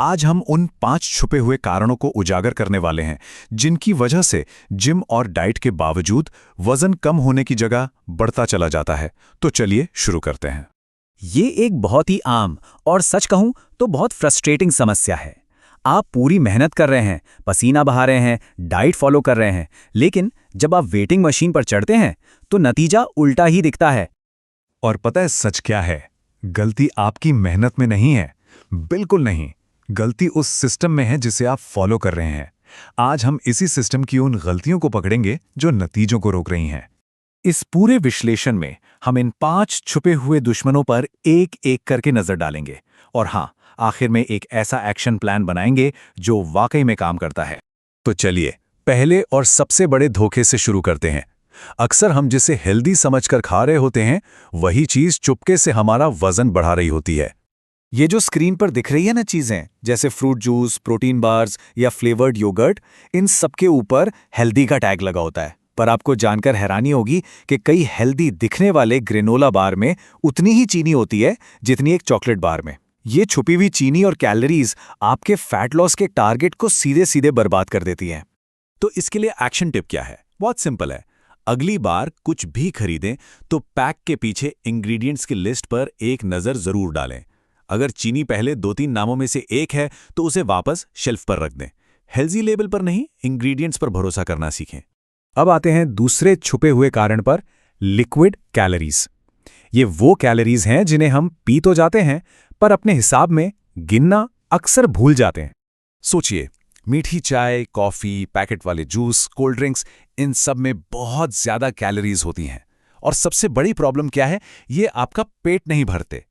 आज हम उन 5 छुपे हुए कारणों को उजागर करने वाले हैं जिनकी वजह से जिम और डाइट के बावजूद वजन कम होने की जगह बढ़ता चला जाता है। तो चलिए शुरू करते हैं। ये एक बहुत ही आम और सच कहूं तो बहुत फ्रस्ट्रेटिंग समस्या है। आप पूरी मेहनत कर रहे हैं, पसीना बहा रहे हैं, डाइट फॉलो कर रहे हैं, लेकिन जब आप वेटिंग मशीन पर चढ़ते हैं तो नतीजा उल्टा ही दिखता है। और पता है सच क्या है? गलती आपकी मेहनत में नहीं है, बिल्कुल नहीं। गलती उस सिस्टम में है जिसे आप फॉलो कर रहे हैं। आज हम इसी सिस्टम की उन गलतियों को पकड़ेंगे जो नतीजों को रोक रही हैं। इस पूरे विश्लेषण में हम इन 5 छुपे हुए दुश्मनों पर एक एक करके नजर डालेंगे और हाँ, आखिर में एक ऐसा एक्शन प्लान बनाएंगे जो वाकई में काम करता है। तो चलिए पहले और सबसे बड़े धोखे से शुरू करते हैं। अक्सर हम जिसे हेल्दी समझकर खा रहे होते हैं, वही चीज चुपके से हमारा वजन बढ़ा रही होती है। ये जो स्क्रीन पर दिख रही है ना चीजें, जैसे फ्रूट जूस, प्रोटीन बार्स या फ्लेवर्ड योगर्ट, इन सबके ऊपर हेल्दी का टैग लगा होता है। पर आपको जानकर हैरानी होगी कि कई हेल्दी दिखने वाले ग्रेनोला बार में उतनी ही चीनी होती है जितनी एक चॉकलेट बार में। ये छुपी हुई चीनी और कैलोरीज आपके फैट लॉस के टारगेट को सीधे सीधे बर्बाद कर देती हैं। तो इसके लिए एक्शन टिप क्या है? बहुत सिंपल है। अगली बार कुछ भी खरीदें तो पैक के पीछे इंग्रेडिएंट्स की लिस्ट पर एक नज़र जरूर डालें। अगर चीनी पहले 2-3 नामों में से एक है तो उसे वापस शेल्फ पर रख दें। हेल्दी लेबल पर नहीं, इंग्रेडिएंट्स पर भरोसा करना सीखें। अब आते हैं दूसरे छुपे हुए कारण पर, लिक्विड कैलोरीज। ये वो कैलोरीज हैं जिन्हें हम पी तो जाते हैं पर अपने हिसाब में गिनना अक्सर भूल जाते हैं। सोचिए, मीठी चाय, कॉफी, पैकेट वाले जूस, कोल्ड ड्रिंक्स, इन सब में बहुत ज्यादा कैलोरीज होती हैं। और सबसे बड़ी प्रॉब्लम क्या है? ये आपका पेट नहीं भरते।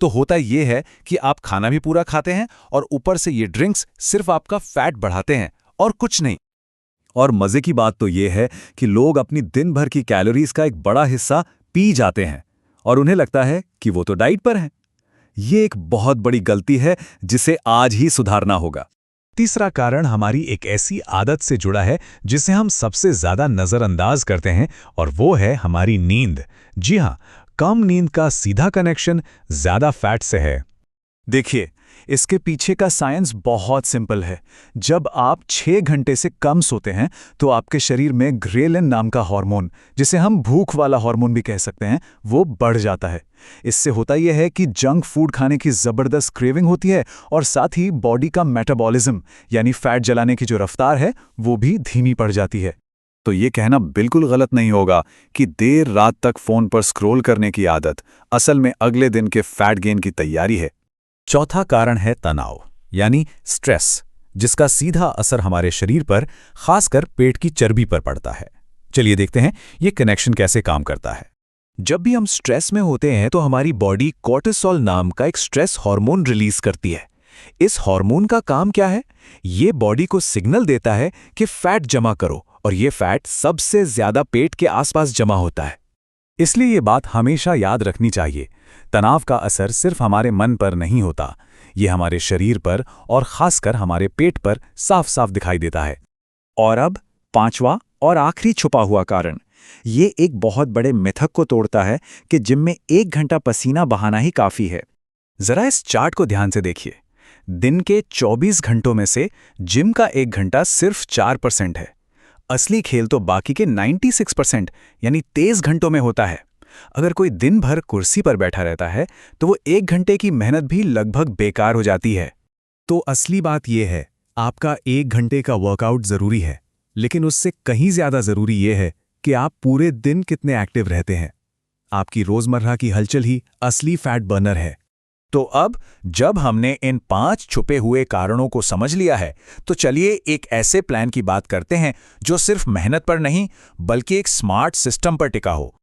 तो होता ये है कि आप खाना भी पूरा खाते हैं और ऊपर से ये ड्रिंक्स सिर्फ आपका फैट बढ़ाते हैं और कुछ नहीं। और मजे की बात तो ये है कि लोग अपनी दिन भर की कैलोरीज का एक बड़ा हिस्सा पी जाते हैं और उन्हें लगता है कि वो तो डाइट पर हैं। ये एक बहुत बड़ी गलती है जिसे आज ही सुधारना होगा। तीसरा कारण हमारी एक ऐसी आदत से जुड़ा है जिसे हम सबसे ज्यादा नजरअंदाज करते हैं, और वो है हमारी नींद। जी हाँ, कम नींद का सीधा कनेक्शन ज्यादा फैट से है। देखिए, इसके पीछे का साइंस बहुत सिंपल है। जब आप 6 घंटे से कम सोते हैं तो आपके शरीर में ग्रेलिन नाम का हार्मोन, जिसे हम भूख वाला हार्मोन भी कह सकते हैं, वो बढ़ जाता है। इससे होता यह है कि जंक फूड खाने की जबरदस्त क्रेविंग होती है और साथ ही बॉडी का मेटाबॉलिज्म यानी फैट जलाने की जो रफ्तार है वो भी धीमी पड़ जाती है। तो ये कहना बिल्कुल गलत नहीं होगा कि देर रात तक फोन पर स्क्रॉल करने की आदत असल में अगले दिन के फैट गेन की तैयारी है। चौथा कारण है तनाव यानी स्ट्रेस, जिसका सीधा असर हमारे शरीर पर, खासकर पेट की चर्बी पर पड़ता है। चलिए देखते हैं ये कनेक्शन कैसे काम करता है। जब भी हम स्ट्रेस में होते हैं तो हमारी बॉडी कोर्टिसोल नाम का एक स्ट्रेस हार्मोन रिलीज करती है। इस हार्मोन का काम क्या है? ये बॉडी को सिग्नल देता है कि फैट जमा करो, और ये फैट सबसे ज्यादा पेट के आसपास जमा होता है। इसलिए ये बात हमेशा याद रखनी चाहिए, तनाव का असर सिर्फ हमारे मन पर नहीं होता, ये हमारे शरीर पर और खासकर हमारे पेट पर साफ साफ दिखाई देता है। और अब 5वां और आखिरी छुपा हुआ कारण, ये एक बहुत बड़े मिथक को तोड़ता है कि जिम में 1 घंटा पसीना बहाना ही काफी है। जरा इस चार्ट को ध्यान से देखिए। दिन के 24 घंटों में से जिम का 1 घंटा सिर्फ 4% है। असली खेल तो बाकी के 96% यानी 23 घंटों में होता है। अगर कोई दिन भर कुर्सी पर बैठा रहता है तो वो 1 घंटे की मेहनत भी लगभग बेकार हो जाती है। तो असली बात यह है, आपका 1 घंटे का वर्कआउट जरूरी है, लेकिन उससे कहीं ज्यादा जरूरी यह है कि आप पूरे दिन कितने एक्टिव रहते हैं। आपकी रोजमर्रा की हलचल ही असली फैट बर्नर है। तो अब जब हमने इन 5 छुपे हुए कारणों को समझ लिया है, तो चलिए एक ऐसे प्लान की बात करते हैं जो सिर्फ मेहनत पर नहीं बल्कि एक स्मार्ट सिस्टम पर टिका हो।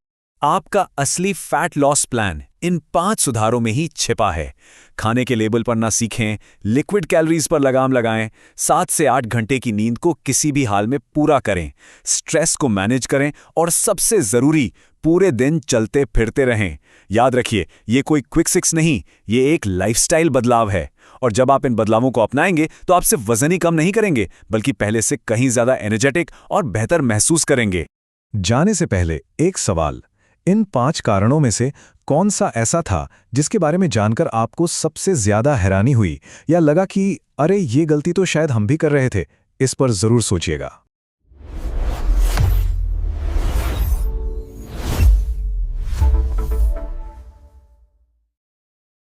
आपका असली फैट लॉस प्लान इन 5 सुधारों में ही छिपा है। खाने के लेबल पर ना सीखें, लिक्विड कैलोरीज पर लगाम लगाएं, 7 से 8 घंटे की नींद को किसी भी हाल में पूरा करें, स्ट्रेस को मैनेज करें और सबसे जरूरी, पूरे दिन चलते फिरते रहें। याद रखिए, ये कोई क्विक फिक्स नहीं, ये एक लाइफस्टाइल बदलाव है। और जब आप इन बदलावों को अपनाएंगे तो आप सिर्फ वजन ही कम नहीं करेंगे बल्कि पहले से कहीं ज्यादा एनर्जेटिक और बेहतर महसूस करेंगे। जाने से पहले एक सवाल, इन 5 कारणों में से कौन सा ऐसा था जिसके बारे में जानकर आपको सबसे ज्यादा हैरानी हुई या लगा कि अरे ये गलती तो शायद हम भी कर रहे थे? इस पर जरूर सोचिएगा।